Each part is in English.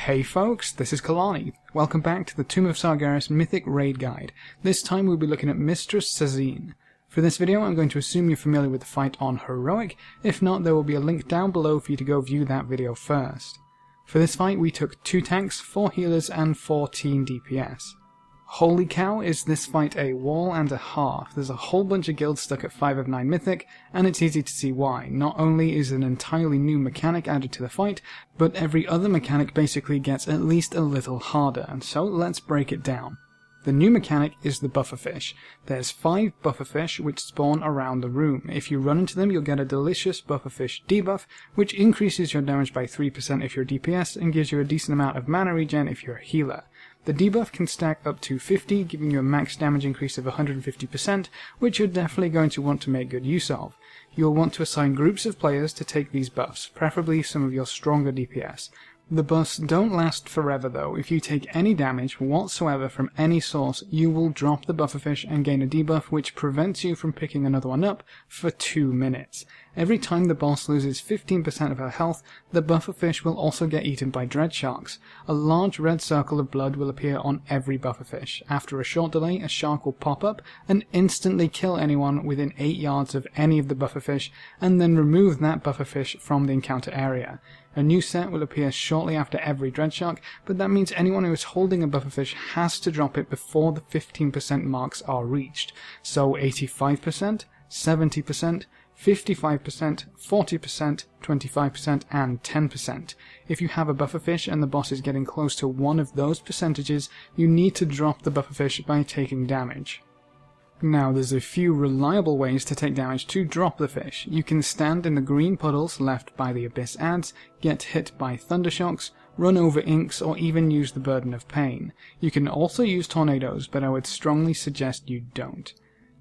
Hey folks, this is Kelani. Welcome back to the Tomb of Sargeras Mythic Raid Guide. This time we'll be looking at Mistress Sasszine. For this video I'm going to assume you're familiar with the fight on Heroic. If not, there will be a link down below for you to go view that video first. For this fight we took 2 tanks, 4 healers and 14 DPS. Holy cow, is this fight a wall and a half. There's a whole bunch of guilds stuck at 5 of 9 Mythic, and it's easy to see why. Not only is an entirely new mechanic added to the fight, but every other mechanic basically gets at least a little harder, and so let's break it down. The new mechanic is the bufferfish. There's 5 bufferfish which spawn around the room. If you run into them you'll get a delicious bufferfish debuff, which increases your damage by 3% if you're DPS and gives you a decent amount of mana regen if you're a healer. The debuff can stack up to 50, giving you a max damage increase of 150%, which you're definitely going to want to make good use of. You'll want to assign groups of players to take these buffs, preferably some of your stronger DPS. The buffs don't last forever though. If you take any damage whatsoever from any source, you will drop the bufferfish and gain a debuff which prevents you from picking another one up for 2 minutes. Every time the boss loses 15% of her health, the bufferfish will also get eaten by dread sharks. A large red circle of blood will appear on every bufferfish. After a short delay, a shark will pop up and instantly kill anyone within 8 yards of any of the bufferfish, and then remove that bufferfish from the encounter area. A new set will appear shortly after every dread shark, but that means anyone who is holding a bufferfish has to drop it before the 15% marks are reached. So 85%, 70%, 55%, 40%, 25% and 10%. If you have a bufferfish and the boss is getting close to one of those percentages, you need to drop the bufferfish by taking damage. Now there's a few reliable ways to take damage to drop the fish. You can stand in the green puddles left by the abyss adds, get hit by thundershocks, run over inks, or even use the burden of pain. You can also use tornadoes, but I would strongly suggest you don't.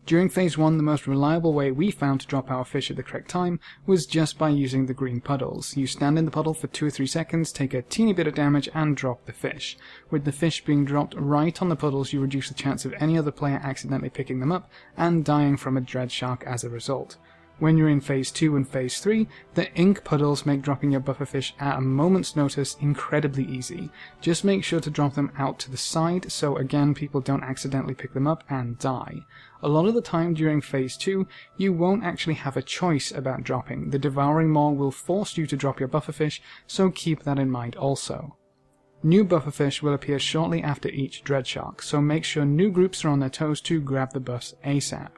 During phase 1, the most reliable way we found to drop our fish at the correct time was just by using the green puddles. You stand in the puddle for 2 or 3 seconds, take a teeny bit of damage and drop the fish. With the fish being dropped right on the puddles, you reduce the chance of any other player accidentally picking them up and dying from a dread shark as a result. When you're in phase 2 and phase 3, the ink puddles make dropping your bufferfish at a moment's notice incredibly easy. Just make sure to drop them out to the side so again people don't accidentally pick them up and die. A lot of the time during phase 2, you won't actually have a choice about dropping. The devouring maw will force you to drop your bufferfish, so keep that in mind also. New bufferfish will appear shortly after each dread shark, so make sure new groups are on their toes to grab the buffs ASAP.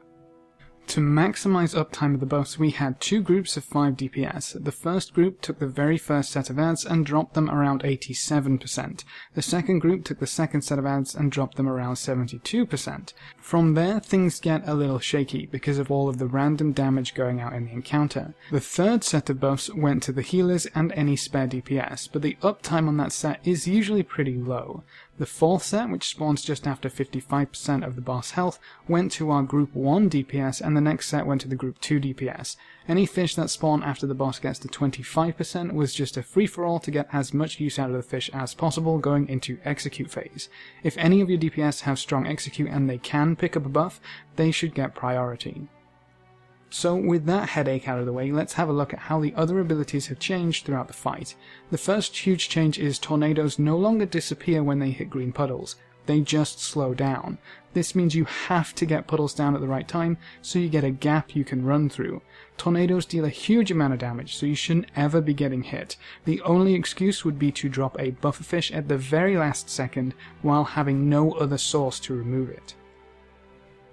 To maximize uptime of the buffs, we had 2 groups of 5 DPS. The first group took the very first set of adds and dropped them around 87%. The second group took the second set of adds and dropped them around 72%. From there, things get a little shaky because of all of the random damage going out in the encounter. The third set of buffs went to the healers and any spare DPS, but the uptime on that set is usually pretty low. The fourth set, which spawns just after 55% of the boss health, went to our group 1 DPS, and the next set went to the group 2 DPS. Any fish that spawn after the boss gets to 25% was just a free-for-all to get as much use out of the fish as possible going into execute phase. If any of your DPS have strong execute and they can pick up a buff, they should get priority. So with that headache out of the way, let's have a look at how the other abilities have changed throughout the fight. The first huge change is tornadoes no longer disappear when they hit green puddles. They just slow down. This means you have to get puddles down at the right time, so you get a gap you can run through. Tornadoes deal a huge amount of damage, so you shouldn't ever be getting hit. The only excuse would be to drop a bufferfish at the very last second while having no other source to remove it.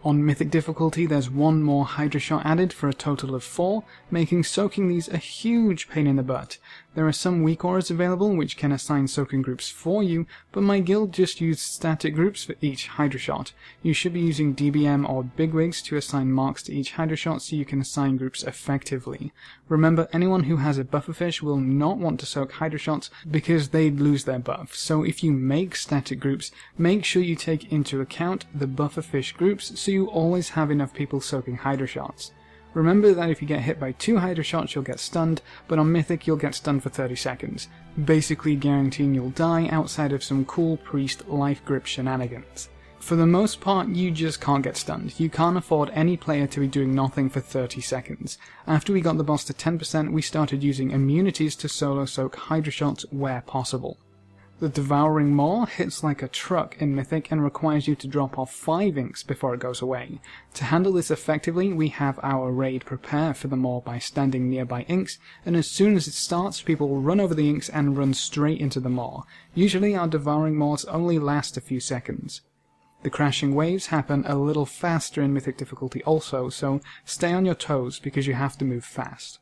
On Mythic difficulty, there's 1 more Hydra shot added for a total of 4, making soaking these a huge pain in the butt. There are some weak auras available which can assign soaking groups for you, but my guild just used static groups for each Hydra shot. You should be using DBM or bigwigs to assign marks to each Hydra shot so you can assign groups effectively. Remember, anyone who has a bufferfish will not want to soak Hydra shots because they'd lose their buff, so if you make static groups, make sure you take into account the bufferfish groups so you always have enough people soaking Hydra shots. Remember that if you get hit by 2 Hydra shots you'll get stunned, but on Mythic you'll get stunned for 30 seconds, basically guaranteeing you'll die outside of some cool priest life grip shenanigans. For the most part, you just can't get stunned. You can't afford any player to be doing nothing for 30 seconds. After we got the boss to 10%, we started using immunities to solo soak Hydra shots where possible. The Devouring Maw hits like a truck in Mythic and requires you to drop off 5 inks before it goes away. To handle this effectively, we have our raid prepare for the Maw by standing nearby inks, and as soon as it starts, people will run over the inks and run straight into the Maw. Usually our Devouring Maws only last a few seconds. The crashing waves happen a little faster in Mythic difficulty also, so stay on your toes because you have to move fast.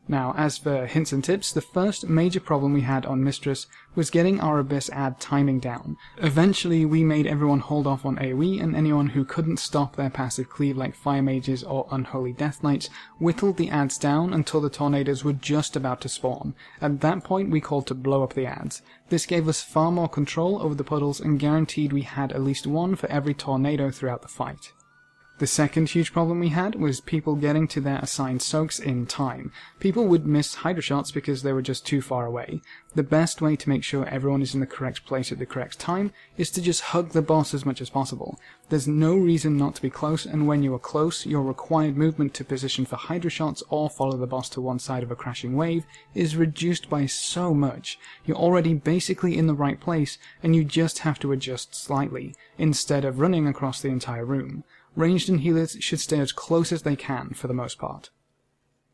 Now, as for hints and tips, the first major problem we had on Mistress was getting our Abyss ad timing down. Eventually, we made everyone hold off on AoE, and anyone who couldn't stop their passive cleave like Fire Mages or Unholy Death Knights whittled the ads down until the tornadoes were just about to spawn. At that point, we called to blow up the ads. This gave us far more control over the puddles and guaranteed we had at least one for every tornado throughout the fight. The second huge problem we had was people getting to their assigned soaks in time. People would miss Hydra shots because they were just too far away. The best way to make sure everyone is in the correct place at the correct time is to just hug the boss as much as possible. There's no reason not to be close, and when you are close, your required movement to position for Hydra shots or follow the boss to one side of a crashing wave is reduced by so much. You're already basically in the right place, and you just have to adjust slightly, instead of running across the entire room. Ranged and healers should stay as close as they can for the most part.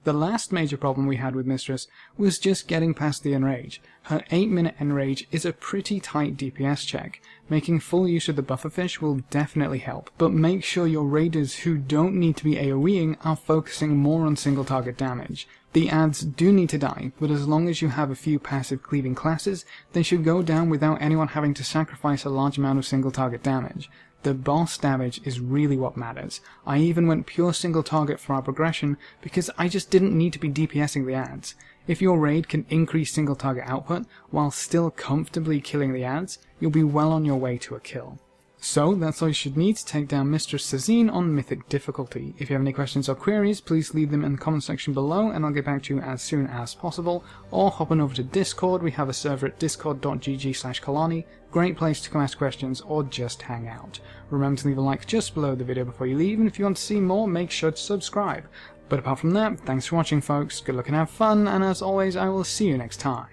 The last major problem we had with Mistress was just getting past the Enrage. Her 8-minute Enrage is a pretty tight DPS check. Making full use of the bufferfish will definitely help, but make sure your raiders who don't need to be AoEing are focusing more on single target damage. The ads do need to die, but as long as you have a few passive cleaving classes, they should go down without anyone having to sacrifice a large amount of single target damage. The boss damage is really what matters. I even went pure single target for our progression because I just didn't need to be DPSing the ads. If your raid can increase single target output while still comfortably killing the ads, you'll be well on your way to a kill. So that's all you should need to take down Mistress Sasszine on Mythic difficulty. If you have any questions or queries, please leave them in the comment section below and I'll get back to you as soon as possible, or hop on over to Discord. We have a server at discord.gg/Kelani, great place to come ask questions or just hang out. Remember to leave a like just below the video before you leave, and if you want to see more, make sure to subscribe. But apart from that, thanks for watching folks, good luck and have fun, and as always I will see you next time.